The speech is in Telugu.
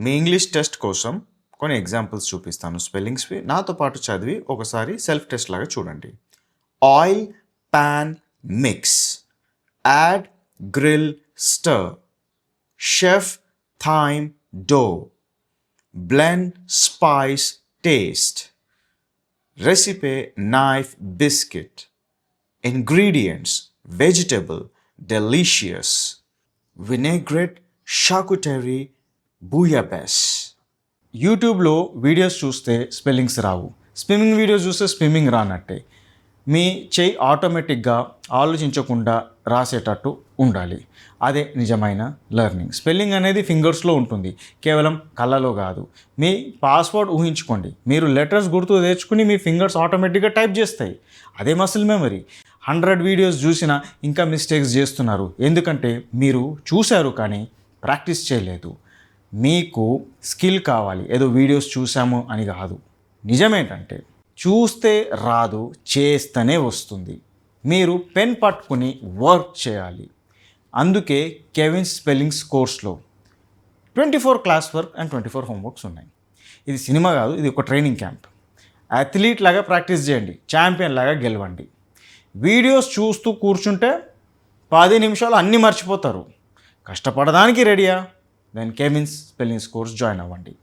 మీ ఇంగ్లీష్ టెస్ట్ కోసం కొన్ని ఎగ్జాంపుల్స్ చూపిస్తాను స్పెల్లింగ్స్వి. నాతో పాటు చదివి ఒకసారి సెల్ఫ్ టెస్ట్ లాగా చూడండి. Oil, pan, mix. Add, grill, stir. Chef, thyme, dough. Blend, spice, taste. Recipe, knife, biscuit. Ingredients, vegetable, delicious. Vinaigrette, charcuterie, bouillabaisse. యూట్యూబ్లో వీడియోస్ చూస్తే స్పెల్లింగ్స్ రావు, స్విమ్మింగ్ వీడియోస్ చూస్తే స్విమ్మింగ్ రానట్టే. మీ చెయ్యి ఆటోమేటిక్గా ఆలోచించకుండా రాసేటట్టు ఉండాలి. అదే నిజమైన లెర్నింగ్. స్పెల్లింగ్ అనేది ఫింగర్స్లో ఉంటుంది, కేవలం కళ్ళలో కాదు. మీ పాస్వర్డ్ ఊహించుకోండి. మీరు లెటర్స్ గుర్తు తెచ్చుకుని మీ ఫింగర్స్ ఆటోమేటిక్గా టైప్ చేస్తాయి. అదే మసిల్ మెమరీ. 100 వీడియోస్ చూసినా ఇంకా మిస్టేక్స్ చేస్తున్నారు, ఎందుకంటే మీరు చూశారు కానీ ప్రాక్టీస్ చేయలేదు. మీకు స్కిల్ కావాలి, ఏదో వీడియోస్ చూసాము అని కాదు. నిజమేంటంటే చూస్తే రాదు, చేస్తేనే వస్తుంది. మీరు పెన్ పట్టుకుని వర్క్ చేయాలి. అందుకే కెవిన్స్ స్పెల్లింగ్స్ కోర్స్లో 24 క్లాస్ వర్క్ అండ్ 24 హోంవర్క్స్ ఉన్నాయి. ఇది సినిమా కాదు, ఇది ఒక ట్రైనింగ్ క్యాంప్. అథ్లీట్ లాగా ప్రాక్టీస్ చేయండి, ఛాంపియన్ లాగా గెలవండి. వీడియోస్ చూస్తూ కూర్చుంటే 10 నిమిషాలు అన్నీ మర్చిపోతారు. కష్టపడడానికి రెడీయా? Then Kevin's spellings course join అవ్వండి.